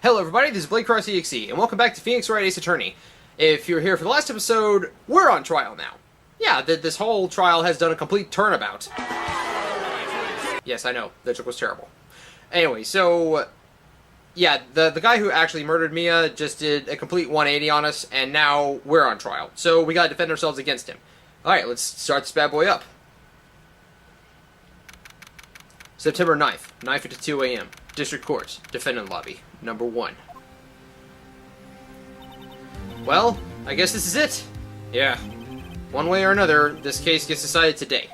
Hello everybody, this is BlakeCrossEXE, and welcome back to Phoenix Wright Ace Attorney. If you're here for the last episode, we're on trial now. Yeah, this whole trial has done a complete turnabout. Yes, I know, the joke was terrible. Anyway, so... yeah, the guy who actually murdered Mia just did a complete 180 on us, and now we're on trial. So we gotta defend ourselves against him. Alright, let's start this bad boy up. September 9th, 9:52 a.m. District Court, Defendant Lobby, number 1. Well, I guess this is it. Yeah. One way or another, this case gets decided today.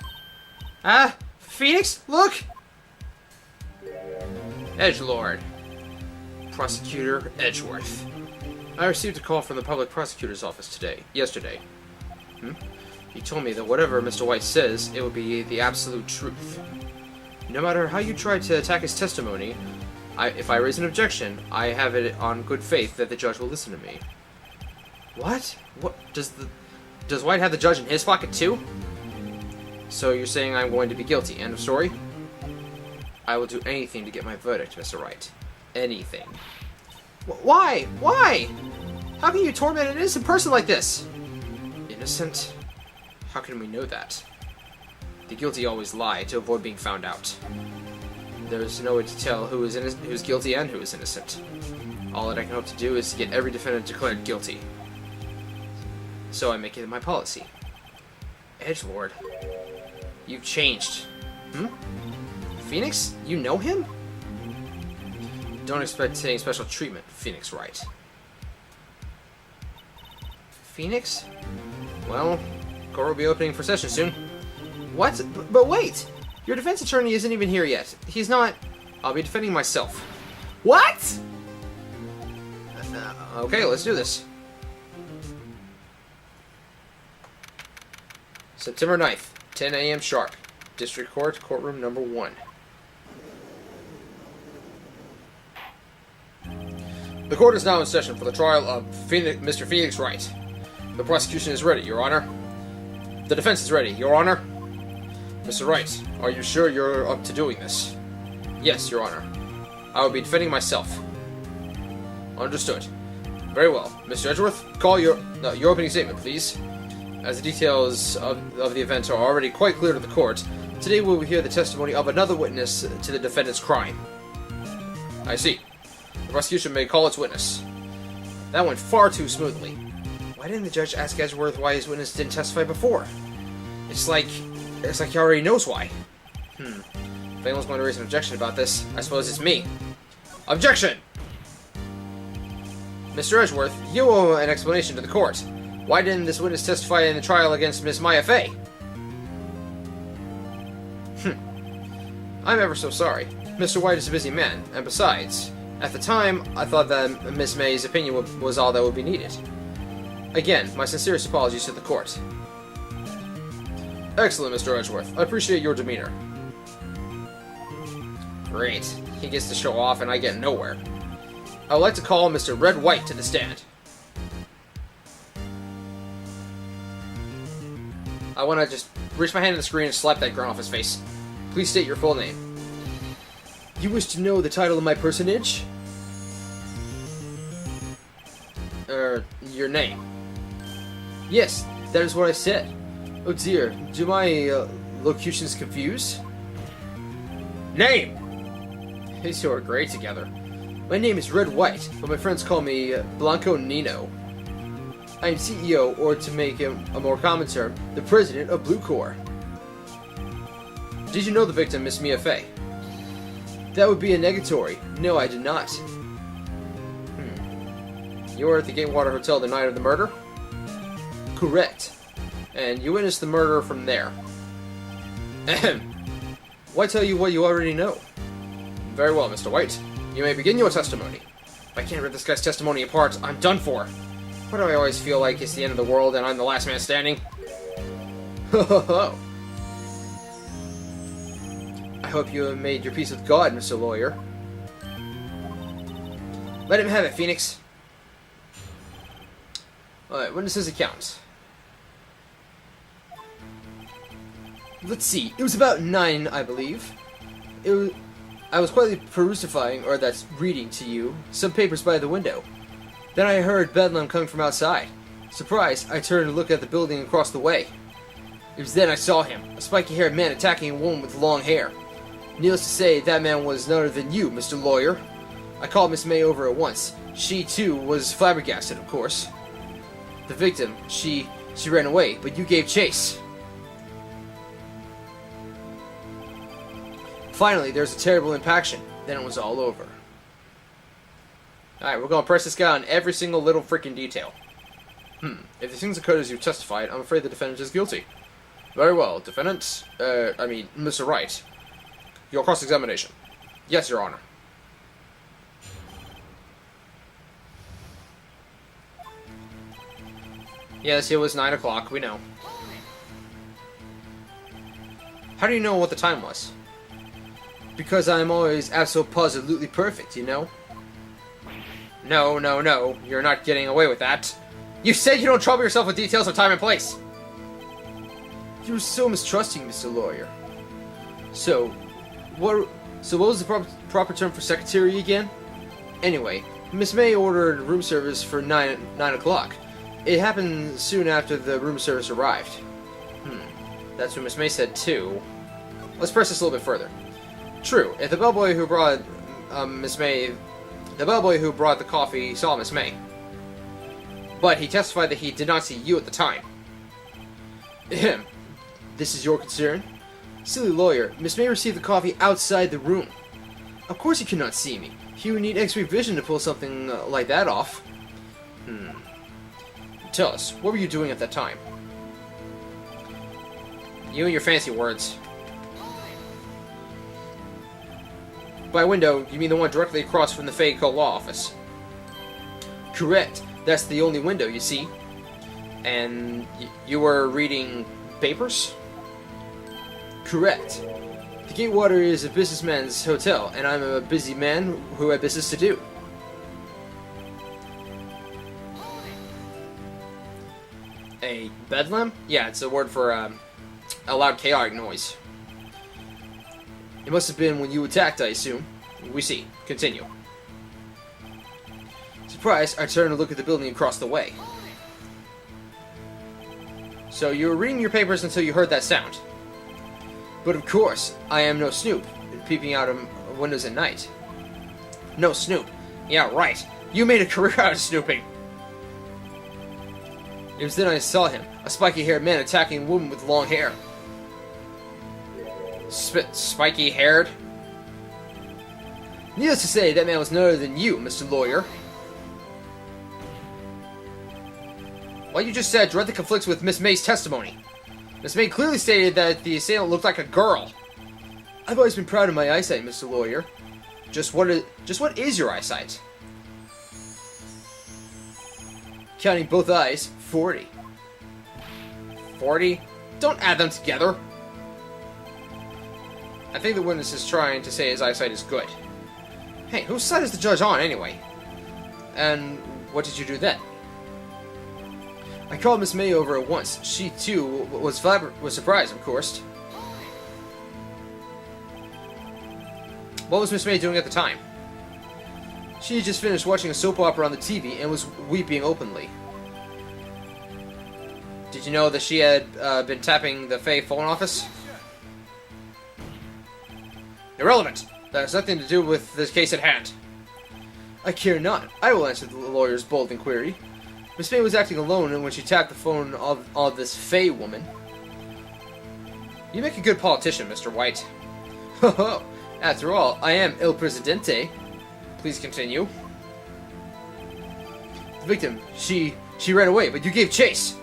Ah, Phoenix, look! Edgelord. Prosecutor Edgeworth. I received a call from the public prosecutor's office yesterday. He told me that whatever Mr. White says, it would be the absolute truth. No matter how you try to attack his testimony, if I raise an objection, I have it on good faith that the judge will listen to me. What? What? Does White have the judge in his pocket too? So you're saying I'm going to be guilty, end of story? I will do anything to get my verdict, Mr. Wright. Anything. Why? Why? How can you torment an innocent person like this? Innocent? How can we know that? The guilty always lie to avoid being found out. There's no way to tell who's guilty and who is innocent. All that I can hope to do is to get every defendant declared guilty. So I make it my policy. Edgelord, you've changed. Phoenix? You know him? Don't expect any special treatment, Phoenix Wright. Phoenix? Well, court will be opening for session soon. What? But wait! Your defense attorney isn't even here yet. He's not... I'll be defending myself. What?! Okay, let's do this. September 9th, 10 a.m. sharp. District Court, courtroom number 1. The court is now in session for the trial of Mr. Phoenix Wright. The prosecution is ready, Your Honor. The defense is ready, Your Honor. Mr. Wright, are you sure you're up to doing this? Yes, Your Honor. I will be defending myself. Understood. Very well. Mr. Edgeworth, call your opening statement, please. As the details of the event are already quite clear to the court, today we will hear the testimony of another witness to the defendant's crime. I see. The prosecution may call its witness. That went far too smoothly. Why didn't the judge ask Edgeworth why his witness didn't testify before? It's like he already knows why. If anyone's going to raise an objection about this, I suppose it's me. Objection! Mr. Edgeworth, you owe an explanation to the court. Why didn't this witness testify in the trial against Miss Maya Fey? I'm ever so sorry. Mr. White is a busy man, and besides, at the time, I thought that Miss May's opinion was all that would be needed. Again, my sincerest apologies to the court. Excellent, Mr. Edgeworth. I appreciate your demeanor. Great. He gets to show off and I get nowhere. I would like to call Mr. Red White to the stand. I want to just reach my hand to the screen and slap that grunt off his face. Please state your full name. You wish to know the title of my personage? Your name. Yes, that is what I said. Oh dear, do my locutions confuse? Name! These two are great together. My name is Red White, but my friends call me Blanco Nino. I am CEO, or to make a more common term, the president of Blue Corps. Did you know the victim, Miss Mia Fey? That would be a negatory. No, I did not. You were at the Gatewater Hotel the night of the murder? Correct. And you witnessed the murder from there. Ahem. Why tell you what you already know? Very well, Mr. White. You may begin your testimony. If I can't rip this guy's testimony apart, I'm done for. Why do I always feel like it's the end of the world and I'm the last man standing? Ho ho ho. I hope you have made your peace with God, Mr. Lawyer. Let him have it, Phoenix. Alright, witness's account. Let's see, it was about 9, I believe. I was quietly perusifying, or that's reading to you, some papers by the window. Then I heard bedlam coming from outside. Surprised, I turned to look at the building across the way. It was then I saw him, a spiky-haired man attacking a woman with long hair. Needless to say, that man was none other than you, Mr. Lawyer. I called Miss May over at once. She, too, was flabbergasted, of course. The victim, she ran away, but you gave chase. Finally, there was a terrible impaction. Then it was all over. Alright, we're going to press this guy on every single little freaking detail. If the things occurred as you testified, I'm afraid the defendant is guilty. Very well, defendant, Mr. Wright. Your cross-examination. Yes, Your Honor. Yes, it was 9 o'clock, we know. How do you know what the time was? Because I'm always absolutely perfect, you know? No, no, no, you're not getting away with that. You said you don't trouble yourself with details of time and place! You're so mistrusting, Mr. Lawyer. So what was the proper term for secretary again? Anyway, Miss May ordered room service for 9 o'clock. It happened soon after the room service arrived. That's what Miss May said too. Let's press this a little bit further. True, if the bellboy who brought the bellboy who brought the coffee saw Miss May. But he testified that he did not see you at the time. Ahem. This is your concern? Silly lawyer, Miss May received the coffee outside the room. Of course you cannot see me. You would need X-ray vision to pull something like that off. Tell us, what were you doing at that time? You and your fancy words. By window, you mean the one directly across from the Fayco Law Office? Correct. That's the only window, you see. And you were reading papers? Correct. The Gatewater is a businessman's hotel, and I'm a busy man who had business to do. A bedlam? Yeah, it's a word for a loud chaotic noise. It must have been when you attacked, I assume. We see. Continue. Surprised, I turned to look at the building across the way. So you were reading your papers until you heard that sound. But of course, I am no snoop, peeping out of windows at night. No snoop. Yeah, right. You made a career out of snooping. It was then I saw him, a spiky-haired man attacking a woman with long hair. Spiky-haired? Needless to say, that man was none other than you, Mr. Lawyer. What you just said directly conflicts with Miss May's testimony. Miss May clearly stated that the assailant looked like a girl. I've always been proud of my eyesight, Mr. Lawyer. Just what is your eyesight? Counting both eyes, 40. 40? Don't add them together. I think the witness is trying to say his eyesight is good. Hey, whose side is the judge on, anyway? And what did you do then? I called Miss May over at once. She, too, was surprised, of course. What was Miss May doing at the time? She had just finished watching a soap opera on the TV and was weeping openly. Did you know that she had been tapping the Fay phone office? Irrelevant. That has nothing to do with this case at hand. I care not. I will answer the lawyer's bold inquiry. Miss May was acting alone when she tapped the phone of this Fay woman. You make a good politician, Mr. White. Ho ho! After all, I am Il Presidente. Please continue. The victim, she ran away, but you gave chase.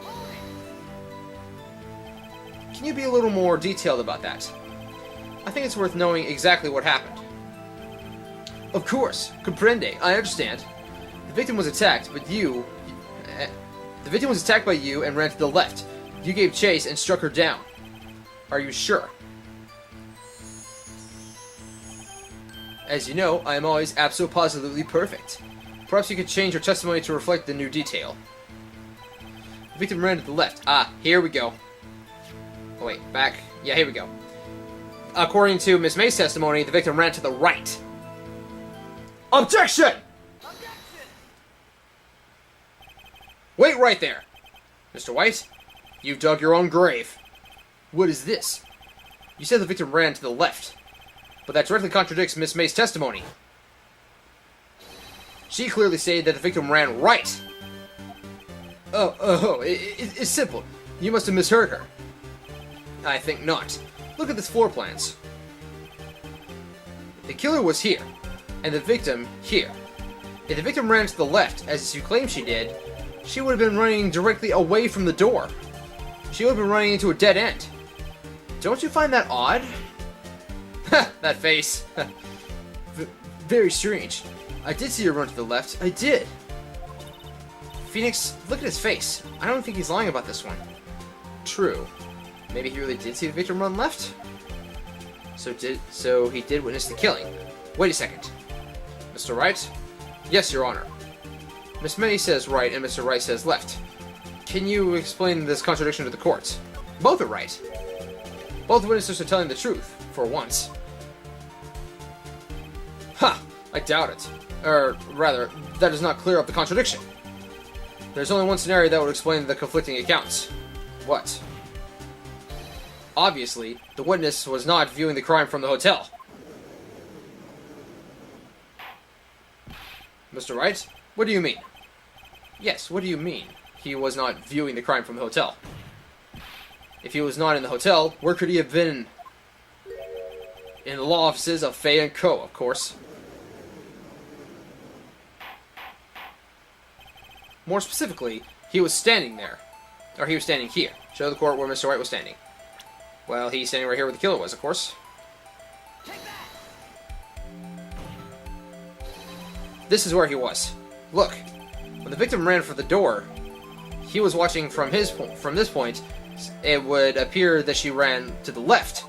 Can you be a little more detailed about that? I think it's worth knowing exactly what happened. Of course, comprende, I understand. The victim was attacked, but you... The victim was attacked by you and ran to the left. You gave chase and struck her down. Are you sure? As you know, I am always absolutely perfect. Perhaps you could change your testimony to reflect the new detail. The victim ran to the left. Ah, here we go. Oh, wait, back. Yeah, here we go. according to Miss May's testimony, the victim ran to the right. Objection! Wait right there! Mr. White, you've dug your own grave. What is this? You said the victim ran to the left, but that directly contradicts Miss May's testimony. She clearly stated that the victim ran right. It's simple. You must have misheard her. I think not. Look at the floor plans. The killer was here, and the victim here. If the victim ran to the left, as you claim she did, she would have been running directly away from the door. She would have been running into a dead end. Don't you find that odd? Ha! That face. Very strange. I did see her run to the left. I did. Phoenix, look at his face. I don't think he's lying about this one. True. Maybe he really did see the victim run left? So he did witness the killing. Wait a second. Mr. Wright? Yes, Your Honor. Miss May says right and Mr. Wright says left. Can you explain this contradiction to the court? Both are right. Both witnesses are telling the truth, for once. Ha! I doubt it. Or, rather, that does not clear up the contradiction. There's only one scenario that would explain the conflicting accounts. What? Obviously, the witness was not viewing the crime from the hotel. Mr. Wright, what do you mean? Yes, what do you mean? He was not viewing the crime from the hotel. If he was not in the hotel, where could he have been? In the law offices of Fay & Co., of course. More specifically, he was standing there. Or he was standing here. Show the court where Mr. Wright was standing. Well, he's standing right here where the killer was, of course. This is where he was. Look, when the victim ran for the door, he was watching from this point. It would appear that she ran to the left.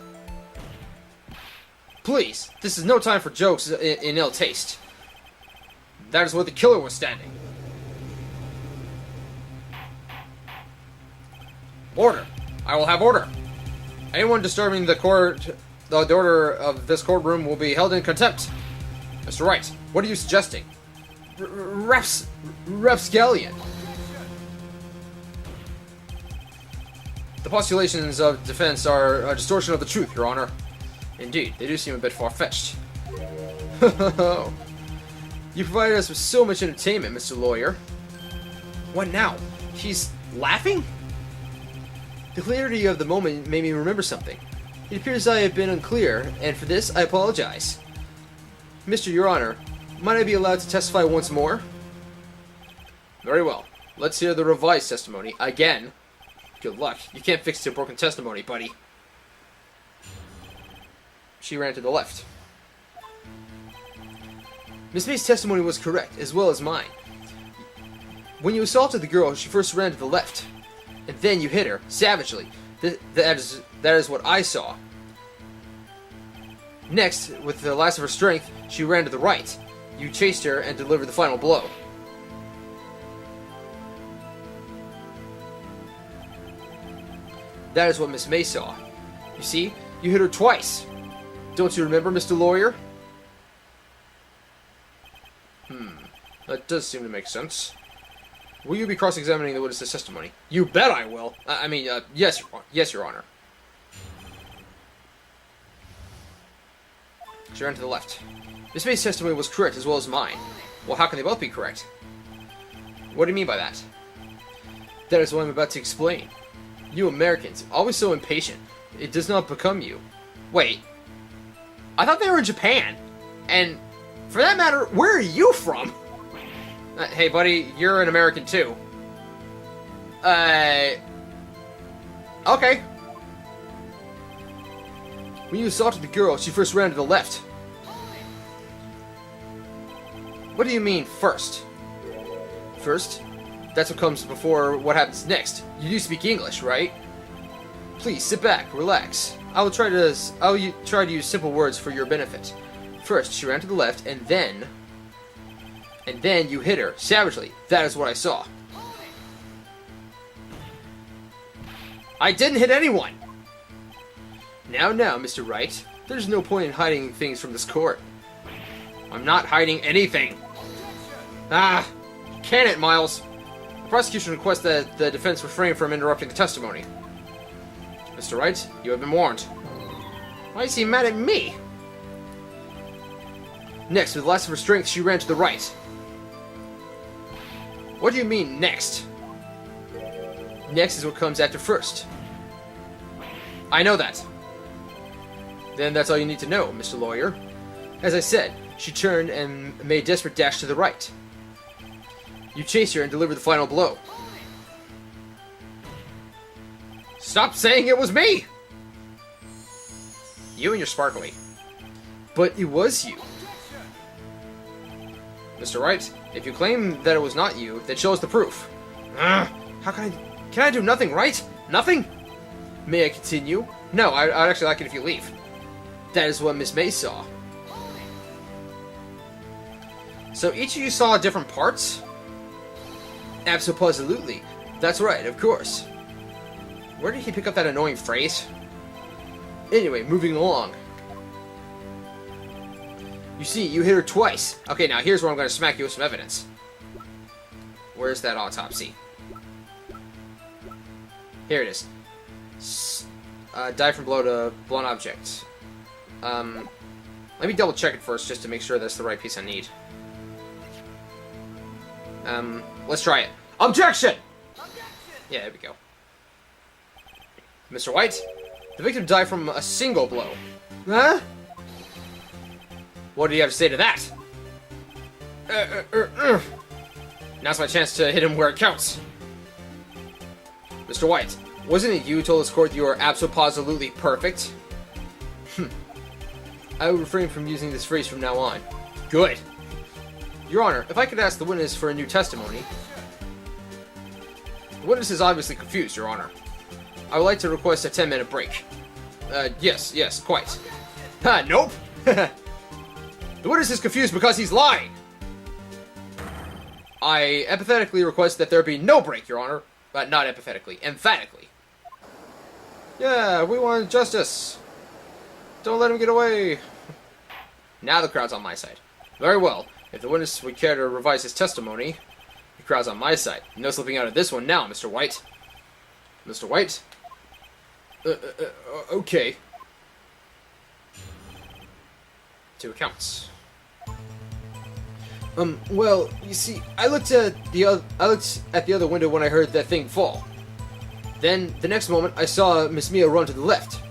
Please, this is no time for jokes in ill taste. That is where the killer was standing. Order. I will have order. Anyone disturbing the order of this courtroom will be held in contempt. Mr. Wright, what are you suggesting? Rapscallion. The postulations of defense are a distortion of the truth, Your Honor. Indeed, they do seem a bit far-fetched. You provided us with so much entertainment, Mr. Lawyer. What now? He's laughing? The clarity of the moment made me remember something. It appears I have been unclear, and for this I apologize. Mr. Your Honor, might I be allowed to testify once more? Very well. Let's hear the revised testimony again. Good luck. You can't fix your broken testimony, buddy. She ran to the left. Miss May's testimony was correct, as well as mine. When you assaulted the girl, she first ran to the left, and then you hit her, savagely. That is what I saw. Next, with the last of her strength, she ran to the right. You chased her and delivered the final blow. That is what Miss May saw. You see, you hit her twice. Don't you remember, Mr. Lawyer? That does seem to make sense. Will you be cross-examining the witness's testimony? You bet I will. Yes, Your Honor. She ran to the left. Miss May's testimony was correct as well as mine. Well, how can they both be correct? What do you mean by that? That is what I'm about to explain. You Americans, always so impatient. It does not become you. Wait. I thought they were in Japan. And, for that matter, where are you from? Hey, buddy, you're an American, too. Okay. When you assaulted the girl, she first ran to the left. What do you mean, first? First? That's what comes before what happens next. You do speak English, right? Please, sit back, relax. I will try to use simple words for your benefit. First, she ran to the left, and then you hit her, savagely. That is what I saw. I didn't hit anyone! Now, Mr. Wright, There's no point in hiding things from this court. I'm not hiding anything. Ah, can it, Miles? The prosecution requests that the defense refrain from interrupting the testimony. Mr. Wright, you have been warned. Why is he mad at me? Next, with the last of her strength, she ran to the right. What do you mean, next? Next is what comes after first. I know that. Then that's all you need to know, Mr. Lawyer. As I said, she turned and made a desperate dash to the right. You chased her and delivered the final blow. Stop saying it was me! You and your sparkly. But it was you. Mr. Wright, if you claim that it was not you, then show us the proof. How can I do nothing, right? Nothing? May I continue? No, I'd actually like it if you leave. That is what Miss May saw. So each of you saw different parts? Absolutely. That's right, of course. Where did he pick up that annoying phrase? Anyway, moving along. You see, you hit her twice. Okay, now here's where I'm going to smack you with some evidence. Where's that autopsy? Here it is. Die from blow to blown object. Let me double check it first just to make sure that's the right piece I need. Let's try it. Objection! Yeah, there we go. Mr. White, the victim died from a single blow. Huh? What do you have to say to that? Now's my chance to hit him where it counts. Mr. White, wasn't it you who told this court you are absolutely perfect? I will refrain from using this phrase from now on. Good. Your Honor, if I could ask the witness for a new testimony. The witness is obviously confused, Your Honor. I would like to request a 10-minute break. Yes, quite. Ha, nope! The witness is confused because he's lying! I empathetically request that there be no break, Your Honor. Not empathetically, emphatically. Yeah, we want justice. Don't let him get away. Now the crowd's on my side. Very well. If the witness would care to revise his testimony, the crowd's on my side. No slipping out of this one now, Mr. White. Mr. White? Okay. 2 accounts. Well, you see, I looked at the other window when I heard that thing fall. Then, the next moment, I saw Miss Mia run to the left.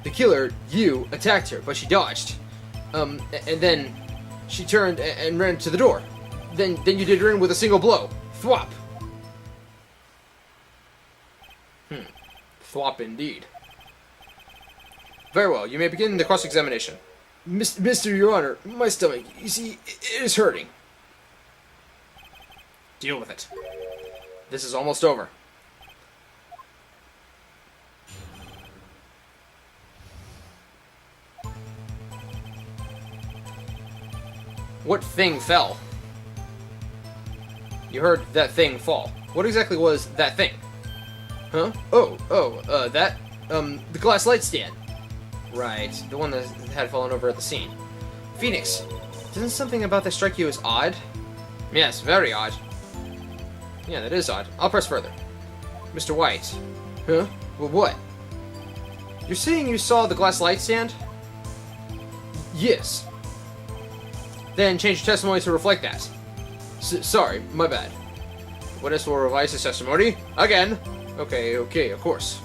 The killer, you, attacked her, but she dodged. And then she turned and ran to the door. Then you did her in with a single blow. Thwop. Thwop indeed. Very well, you may begin the cross-examination. Mr. Your Honor, my stomach, you see, it is hurting. Deal with it. This is almost over. What thing fell? You heard that thing fall. What exactly was that thing? Huh? The glass light stand. Right, the one that had fallen over at the scene. Phoenix, doesn't something about this strike you as odd? Yes, very odd. Yeah, that is odd. I'll press further. Mr. White. Huh? Well, what? You're saying you saw the glass light stand? Yes. Then change your testimony to reflect that. Sorry, my bad. Witness will revise his testimony. Again. Okay, of course.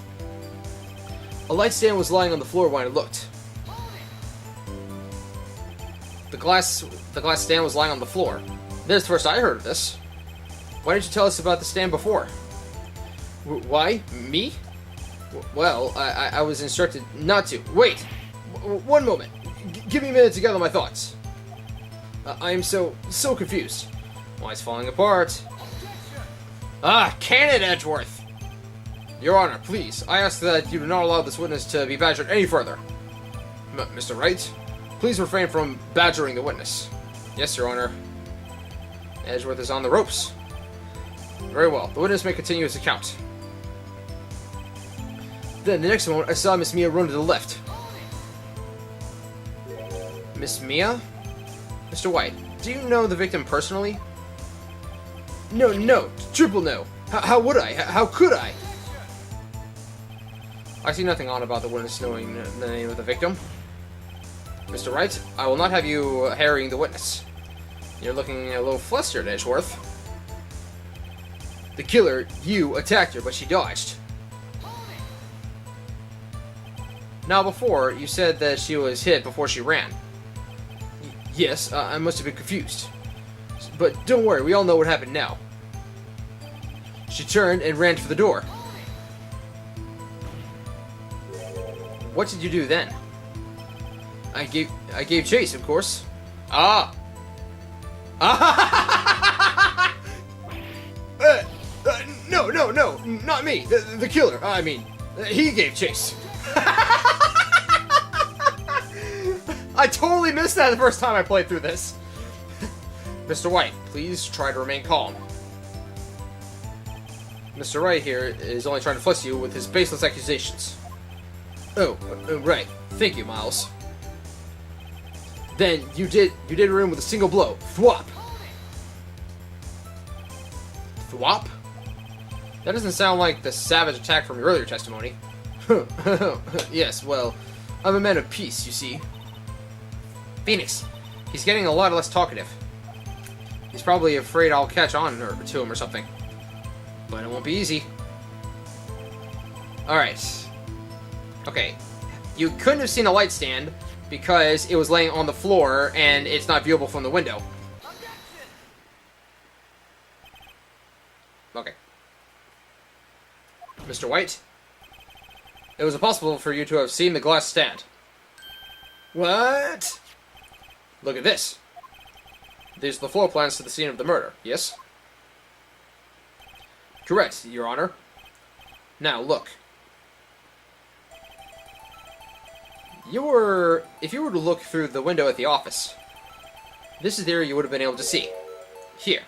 A light stand was lying on the floor when I looked. The glass stand was lying on the floor. This is the first I heard of this. Why didn't you tell us about the stand before? Why? Me? Well, I was instructed not to. Wait! One moment. Give me a minute to gather my thoughts. I am so confused. Why it's falling apart? Can it, Edgeworth? Your Honor, please, I ask that you do not allow this witness to be badgered any further. Mr. Wright, please refrain from badgering the witness. Yes, Your Honor. Edgeworth is on the ropes. Very well, the witness may continue his account. Then, the next moment, I saw Miss Mia run to the left. Miss Mia? Mr. White, do you know the victim personally? No, triple no. How would I? How could I? I see nothing odd about the witness knowing the name of the victim. Mr. Wright, I will not have you harrying the witness. You're looking a little flustered, Edgeworth. The killer, you, attacked her, but she dodged. Now before, you said that she was hit before she ran. Yes, I must have been confused. But don't worry, we all know what happened now. She turned and ran for the door. What did you do then? I gave chase, of course. Ah! No, not me. The killer. I mean, he gave chase. I totally missed that the first time I played through this. Mr. White, please try to remain calm. Mr. Wright here is only trying to flex you with his baseless accusations. Oh, right. Thank you, Miles. Then you did her in with a single blow. Thwop. Thwop? That doesn't sound like the savage attack from your earlier testimony. Yes, well, I'm a man of peace, you see. Phoenix, he's getting a lot less talkative. He's probably afraid I'll catch on to him or something. But it won't be easy. Alright. Okay. You couldn't have seen a light stand because it was laying on the floor and it's not viewable from the window. Okay. Mr. White? It was impossible for you to have seen the glass stand. What? Look at this. These are the floor plans to the scene of the murder, yes? Correct, Your Honor. Now, look. If you were to look through the window at the office, this is the area you would have been able to see. Here.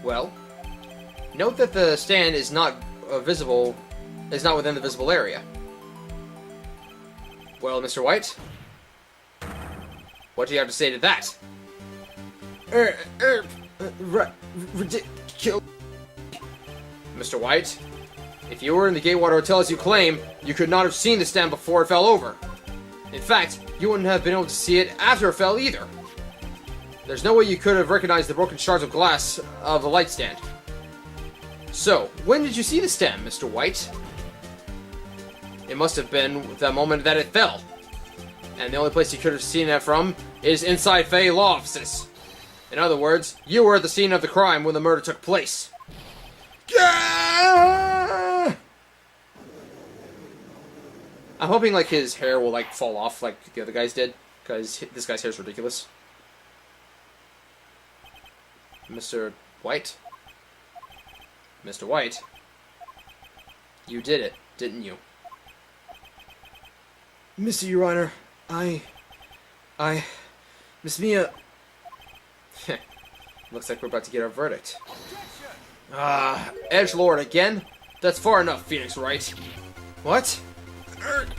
Well, note that the stand is not within the visible area. Well, Mr. White? What do you have to say to that? Ridiculous. Mr. White, if you were in the Gatewater Hotel as you claim, you could not have seen the stand before it fell over. In fact, you wouldn't have been able to see it after it fell either. There's no way you could have recognized the broken shards of glass of the light stand. So, when did you see the stand, Mr. White? It must have been the moment that it fell. And the only place you could have seen that from is inside Fey law offices. In other words, you were at the scene of the crime when the murder took place. I'm hoping like his hair will like fall off like the other guys did, because this guy's hair is ridiculous. Mr. White? Mr. White? You did it, didn't you? Mr. Your Honor, Miss Mia... Looks like we're about to get our verdict. Edgelord again? That's far enough, Phoenix Wright. What?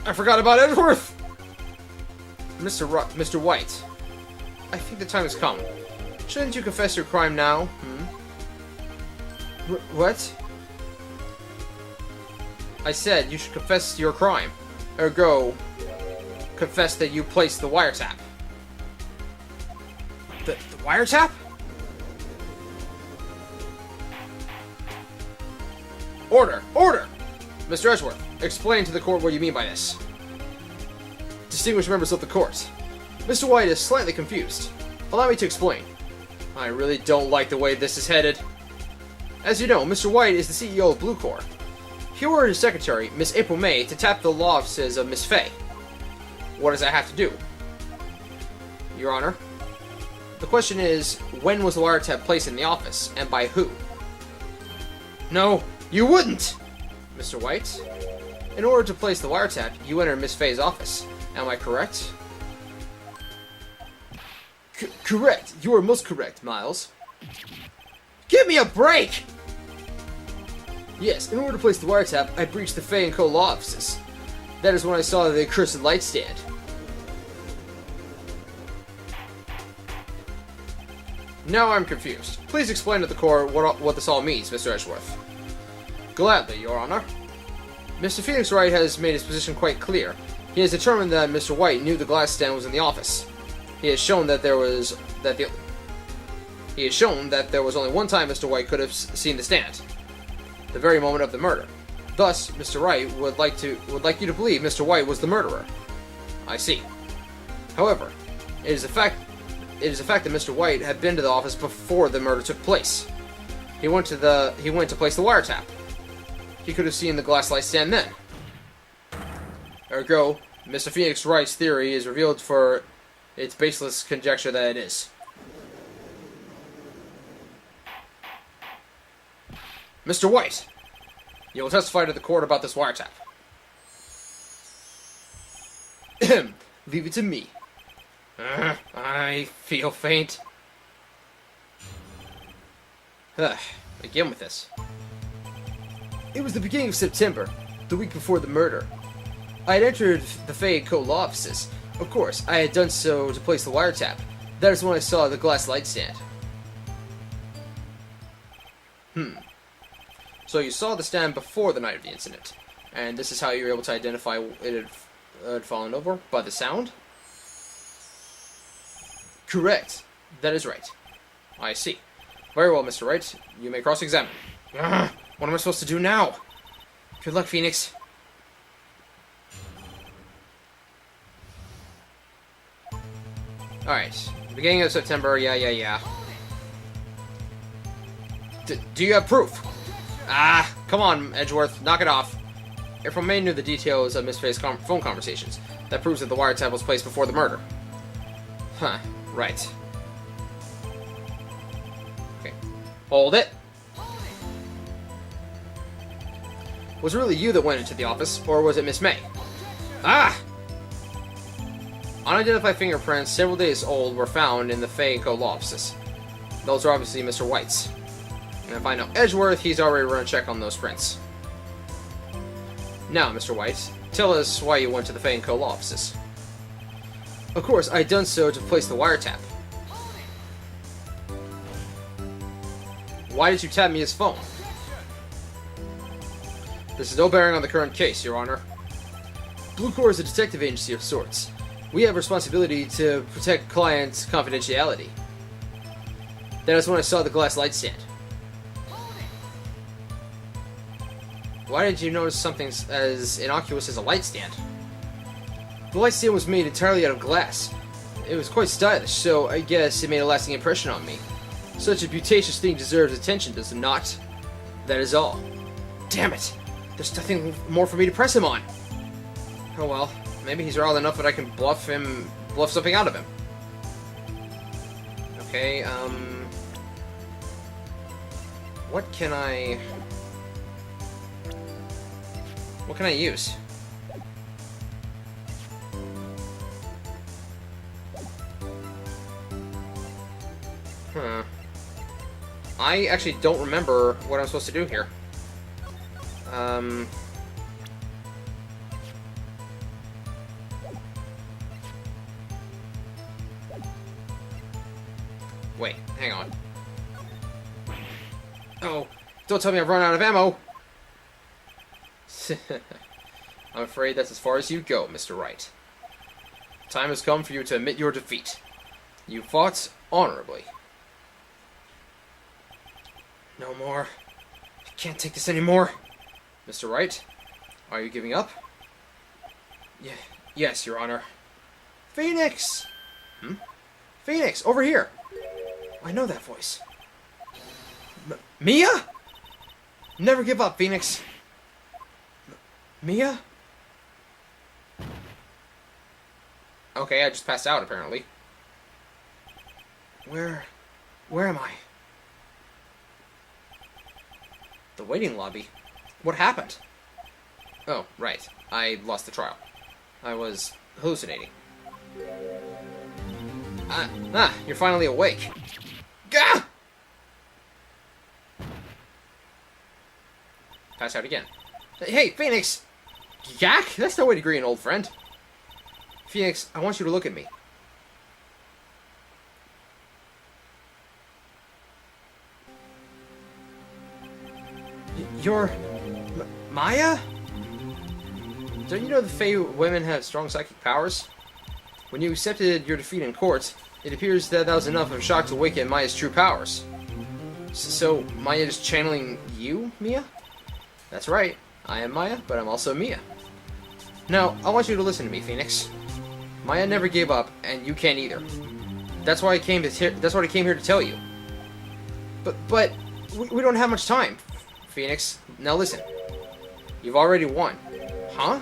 I forgot about Edgeworth! Mr. White, I think the time has come. Shouldn't you confess your crime now? What? I said you should confess your crime. Ergo, confess that you placed the wiretap. The wiretap? Order! Order! Mr. Edgeworth, explain to the court what you mean by this. Distinguished members of the court, Mr. White is slightly confused. Allow me to explain. I really don't like the way this is headed. As you know, Mr. White is the CEO of Blue Corps. He ordered his secretary, Miss April May, to tap the law offices of Miss Fey. What does that have to do? Your Honor, the question is, when was the wiretap placed in the office, and by who? No, you wouldn't! Mr. White, in order to place the wiretap, you enter Miss Fey's office. Am I correct? Correct. You are most correct, Miles. Give me a break! Yes, in order to place the wiretap, I breached the Fey & Co. law offices. That is when I saw the accursed light stand. Now I'm confused. Please explain to the court what this all means, Mr. Edgeworth. Gladly, Your Honor. Mr. Phoenix Wright has made his position quite clear. He has determined that Mr. White knew the glass stand was in the office. He has shown that there was only one time Mr. White could have seen the stand, the very moment of the murder. Thus, Mr. Wright would like you to believe Mr. White was the murderer. I see. However, it is a fact that Mr. White had been to the office before the murder took place. He went to place the wiretap. He could have seen the glass light stand then. Ergo, Mr. Phoenix Wright's theory is revealed for its baseless conjecture that it is. Mr. White, you will testify to the court about this wiretap. Leave it to me. I feel faint. Begin with this. It was the beginning of September, the week before the murder. I had entered the Fay & Co. law offices. Of course, I had done so to place the wiretap. That is when I saw the glass light stand. So you saw the stand before the night of the incident, and this is how you were able to identify it had fallen over? By the sound? Correct. That is right. I see. Very well, Mr. Wright. You may cross-examine. What am I supposed to do now? Good luck, Phoenix. Alright. Beginning of September, yeah. Do you have proof? Come on, Edgeworth. Knock it off. April May knew the details of Miss Fay's phone conversations. That proves that the wiretap was placed before the murder. Right. Okay. Hold it. Was it really you that went into the office, or was it Miss May? Unidentified fingerprints several days old were found in the Fay & Co. law offices. Those are obviously Mr. White's. And if I know Edgeworth, he's already run a check on those prints. Now, Mr. White, tell us why you went to the Fay & Co. law offices. Of course, I had done so to place the wiretap. Why did you tap me his phone? This is no bearing on the current case, Your Honor. Blue Corps is a detective agency of sorts. We have responsibility to protect clients' confidentiality. That is when I saw the glass light stand. Why did you notice something as innocuous as a light stand? The light stand was made entirely out of glass. It was quite stylish, so I guess it made a lasting impression on me. Such a beauticious thing deserves attention, does it not? That is all. Damn it! There's nothing more for me to press him on! Oh well, maybe he's riled enough that I can bluff something out of him. Okay, what can I use? I actually don't remember what I'm supposed to do here. Wait, hang on. Oh, don't tell me I've run out of ammo! I'm afraid that's as far as you go, Mr. Wright. Time has come for you to admit your defeat. You fought honorably. No more. I can't take this anymore. Mr. Wright, are you giving up? Yes, Your Honor. Phoenix! Phoenix, over here! I know that voice. Mia? Never give up, Phoenix. Mia? Okay, I just passed out, apparently. Where am I? The waiting lobby? What happened? Oh, right. I lost the trial. I was hallucinating. You're finally awake. Gah! Pass out again. Hey, Phoenix! Yak? That's no way to greet an old friend. Phoenix, I want you to look at me. You're... Maya? Don't you know the Fae women have strong psychic powers? When you accepted your defeat in court, it appears that was enough of a shock to awaken Maya's true powers. So, Maya is channeling you, Mia? That's right. I am Maya, but I'm also Mia. Now, I want you to listen to me, Phoenix. Maya never gave up, and you can't either. That's why I came here to tell you. But we don't have much time, Phoenix. Now listen. You've already won. Huh?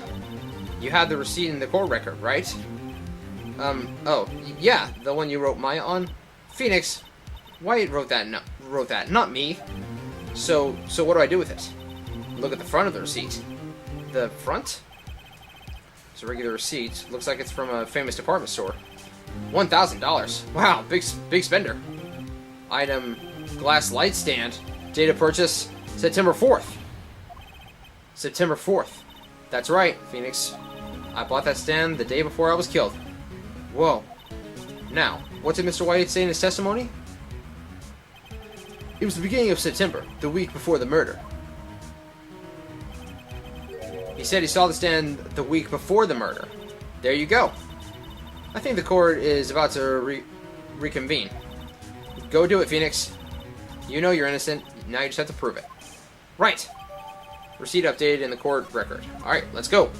You have the receipt in the court record, right? Oh, yeah, the one you wrote Maya on? Phoenix, Wright wrote that, not me. So what do I do with it? Look at the front of the receipt. The front? It's a regular receipt. Looks like it's from a famous department store. $1,000. Wow, big spender. Item, glass light stand. Date of purchase, September 4th. September 4th. That's right, Phoenix. I bought that stand the day before I was killed. Whoa. Now, what did Mr. Wright say in his testimony? It was the beginning of September, the week before the murder. He said he saw the stand the week before the murder. There you go. I think the court is about to reconvene. Go do it, Phoenix. You know you're innocent. Now you just have to prove it. Right. Receipt updated in the court record. Alright, let's go.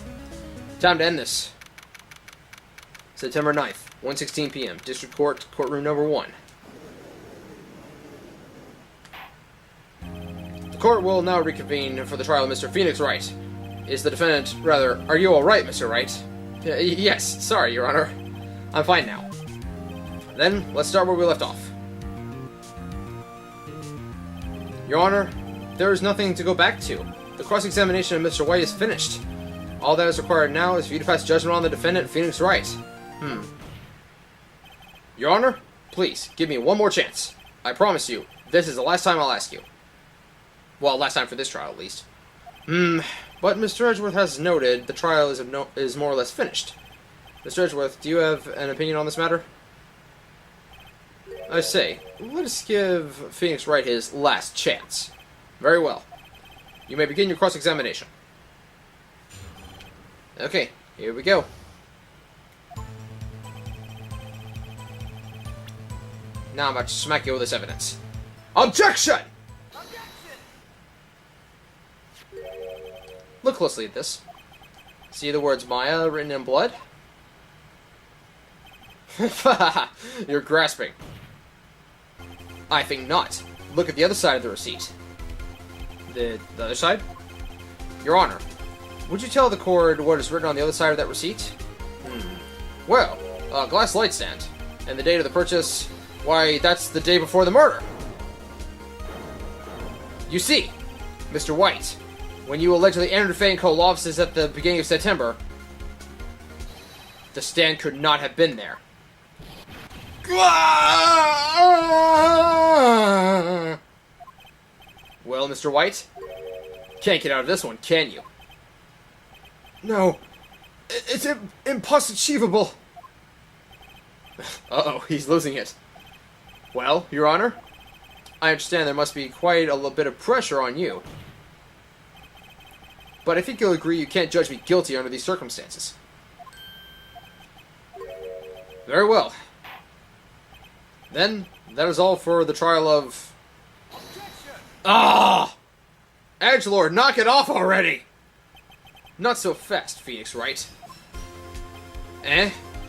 Time to end this. September 9th, 1:16 p.m. District Court, courtroom number 1. The court will now reconvene for the trial of Mr. Phoenix Wright. Is the defendant, rather, are you alright, Mr. Wright? Yes, sorry, Your Honor. I'm fine now. Then, let's start where we left off. Your Honor, there is nothing to go back to. The cross-examination of Mr. Wright is finished. All that is required now is for you to pass judgment on the defendant, Phoenix Wright. Your Honor, please, give me one more chance. I promise you, this is the last time I'll ask you. Well, last time for this trial, at least. But Mr. Edgeworth has noted the trial is more or less finished. Mr. Edgeworth, do you have an opinion on this matter? I say, let us give Phoenix Wright his last chance. Very well. You may begin your cross-examination. Okay, here we go. Now I'm about to smack you with this evidence. Objection! Look closely at this. See the words Maya written in blood? You're grasping. I think not. Look at the other side of the receipt. The other side? Your Honor, would you tell the court what is written on the other side of that receipt? Well, a glass light stand. And the date of the purchase, why, that's the day before the murder. You see, Mr. White, when you allegedly entered Faye & Co. offices at the beginning of September, the stand could not have been there. Well, Mr. White, can't get out of this one, can you? No, it's impossible. Uh-oh, he's losing it. Well, Your Honor, I understand there must be quite a little bit of pressure on you. But I think you'll agree you can't judge me guilty under these circumstances. Very well. Then, that is all for the trial of... Edgelord, knock it off already! Not so fast, Phoenix Wright.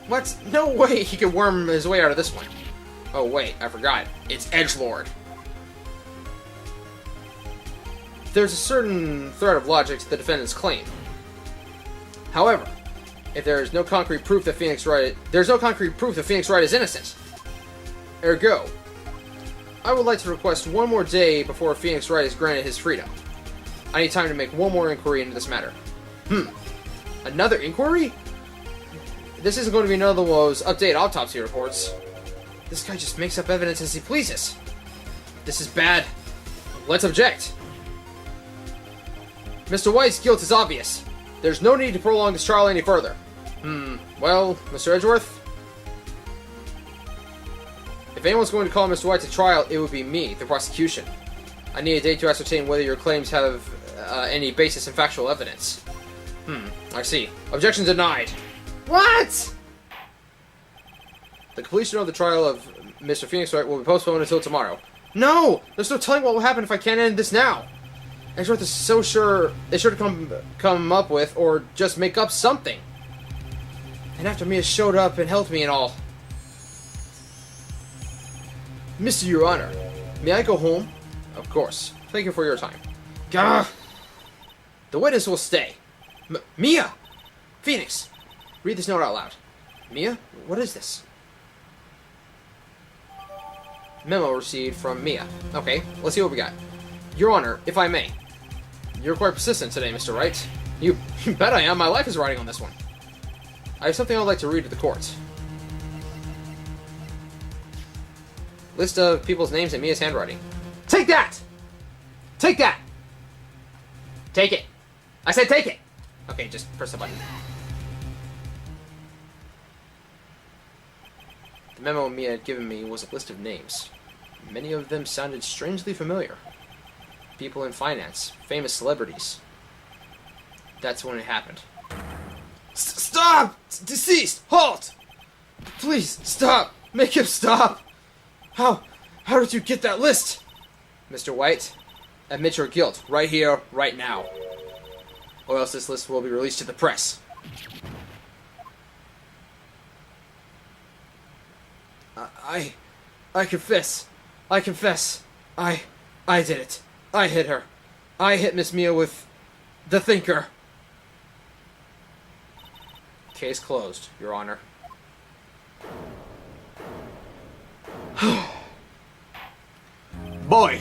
What? No way he could worm his way out of this one. Oh wait, I forgot. It's Edgelord. There's a certain thread of logic to the defendant's claim. However, if there is no concrete proof that Phoenix Wright is innocent. Ergo, I would like to request one more day before Phoenix Wright is granted his freedom. I need time to make one more inquiry into this matter. Another inquiry? This isn't going to be another one of those updated autopsy reports. This guy just makes up evidence as he pleases. This is bad. Let's object. Mr. White's guilt is obvious. There's no need to prolong this trial any further. Well, Mr. Edgeworth? If anyone's going to call Mr. White to trial, it would be me, the prosecution. I need a day to ascertain whether your claims have any basis in factual evidence. I see. Objection denied. What? The completion of the trial of Mr. Phoenix Wright will be postponed until tomorrow. No! There's no telling what will happen if I can't end this now. Edgeworth is so sure to come up with, or just make up something. And after Mia showed up and helped me and all. Mr. Your Honor, may I go home? Of course. Thank you for your time. Gah! The witness will stay. Mia! Phoenix! Read this note out loud. Mia? What is this? Memo received from Mia. Okay, let's see what we got. Your Honor, if I may. You're quite persistent today, Mr. Wright. You bet I am. My life is riding on this one. I have something I'd like to read to the court. List of people's names in Mia's handwriting. Take that! Take that! Take it. I said take it! Okay, just press the button. The memo Mia had given me was a list of names. Many of them sounded strangely familiar. People in finance, famous celebrities. That's when it happened. Stop! Deceased! Halt! Please, stop! Make him stop! How did you get that list? Mr. White, admit your guilt, right here, right now. Or else this list will be released to the press. I confess. I confess. I did it. I hit her. I hit Miss Mia with the thinker. Case closed, Your Honor. Boy!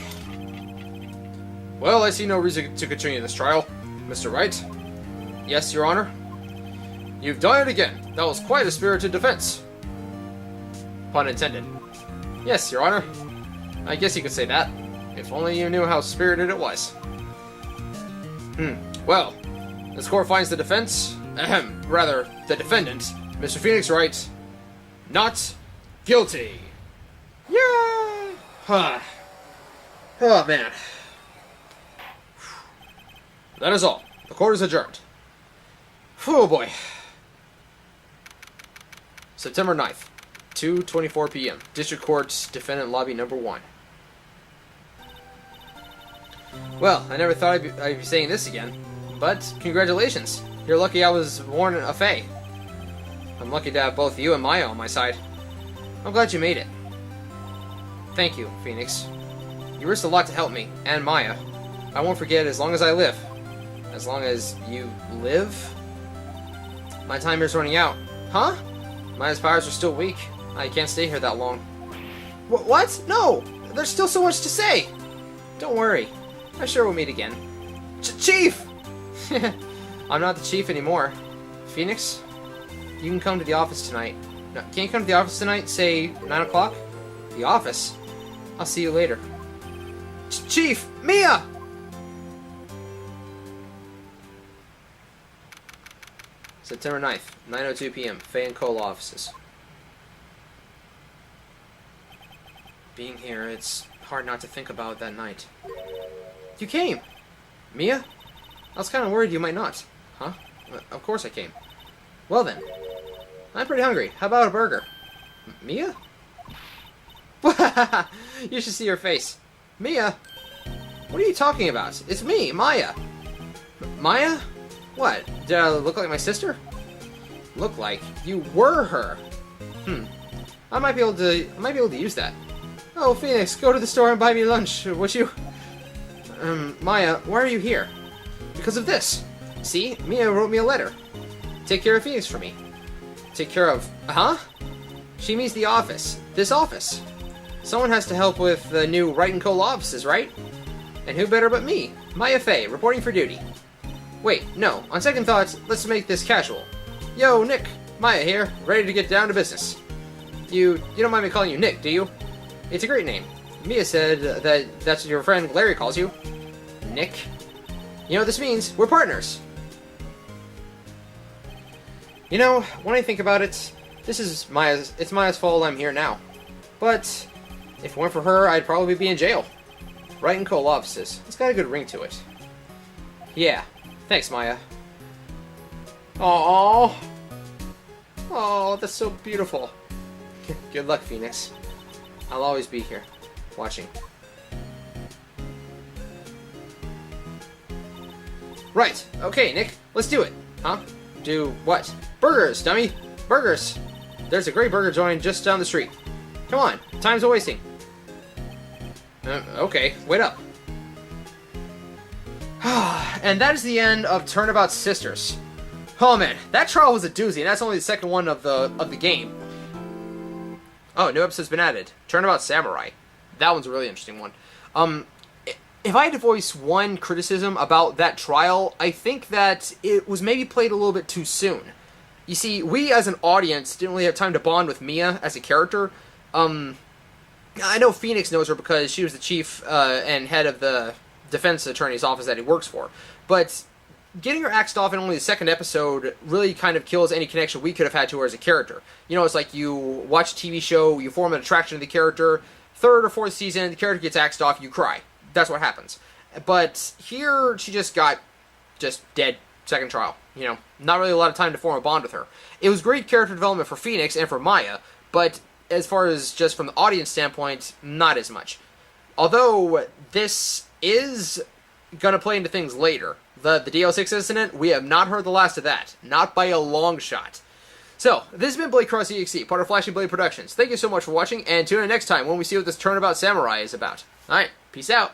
Well, I see no reason to continue this trial. Mr. Wright? Yes, Your Honor? You've done it again. That was quite a spirited defense. Pun intended. Yes, Your Honor. I guess you could say that. If only you knew how spirited it was. Well, this court finds the defense... rather, the defendant, Mr. Phoenix Wright, not guilty. Yeah! Oh, man. That is all. The court is adjourned. Oh, boy. September 9th, 2:24 p.m. District Court, Defendant Lobby Number 1. Well, I never thought I'd be saying this again, but congratulations. You're lucky I was born a Fae. I'm lucky to have both you and Maya on my side. I'm glad you made it. Thank you, Phoenix. You risked a lot to help me, and Maya. I won't forget as long as I live. As long as you live? My time here's running out. Huh? Maya's powers are still weak. I can't stay here that long. What? No! There's still so much to say! Don't worry. I'm sure we'll meet again. Chief! I'm not the chief anymore. Phoenix, you can come to the office tonight. No, can you come to the office tonight, say 9 o'clock? The office? I'll see you later. Chief! Mia! September 9th, 9:02 p.m. Faye and Cole offices. Being here, it's hard not to think about that night. You came! Mia? I was kind of worried you might not. Huh? Of course I came. Well then. I'm pretty hungry. How about a burger? Mia? You should see her face. Mia? What are you talking about? It's me, Maya. Maya? What? Did I look like my sister? Look like you were her. I might be able to use that. Oh, Phoenix, go to the store and buy me lunch, would you? Maya, why are you here? Because of this. See, Mia wrote me a letter. Take care of Phoenix for me. Take care of... Huh? She means the office. This office. Someone has to help with the new Wright & Co. offices, right? And who better but me, Maya Faye, reporting for duty. Wait, no. On second thoughts, let's make this casual. Yo, Nick. Maya here, ready to get down to business. You don't mind me calling you Nick, do you? It's a great name. Mia said that's what your friend Larry calls you. Nick. You know what this means? We're partners. You know, when I think about it, it's Maya's fault I'm here now. But if it weren't for her, I'd probably be in jail. Wright and Co. offices. It's got a good ring to it. Yeah. Thanks, Maya. Aww. Oh, that's so beautiful. Good luck, Phoenix. I'll always be here, watching. Right. Okay, Nick. Let's do it. Huh? Do what? Burgers, dummy. Burgers. There's a great burger joint just down the street. Come on. Time's a wasting. Okay. Wait up. And that is the end of Turnabout Sisters. Oh man, that trial was a doozy, and that's only the second one of the game. Oh, new episode's been added. Turnabout Samurai. That one's a really interesting one. If I had to voice one criticism about that trial, I think that it was maybe played a little bit too soon. You see, we as an audience didn't really have time to bond with Mia as a character. I know Phoenix knows her because she was the chief and head of the defense attorney's office that he works for. But getting her axed off in only the second episode really kind of kills any connection we could have had to her as a character. You know, it's like you watch a TV show, you form an attraction to the character, third or fourth season, the character gets axed off, you cry. That's what happens. But here, she just got dead second trial. You know, not really a lot of time to form a bond with her. It was great character development for Phoenix and for Maya, but as far as just from the audience standpoint, not as much. Although this is going to play into things later. The DL6 incident, we have not heard the last of that. Not by a long shot. So, this has been Blade Cross EXE, part of Flashing Blade Productions. Thank you so much for watching, and tune in next time when we see what this Turnabout Samurai is about. Alright, peace out.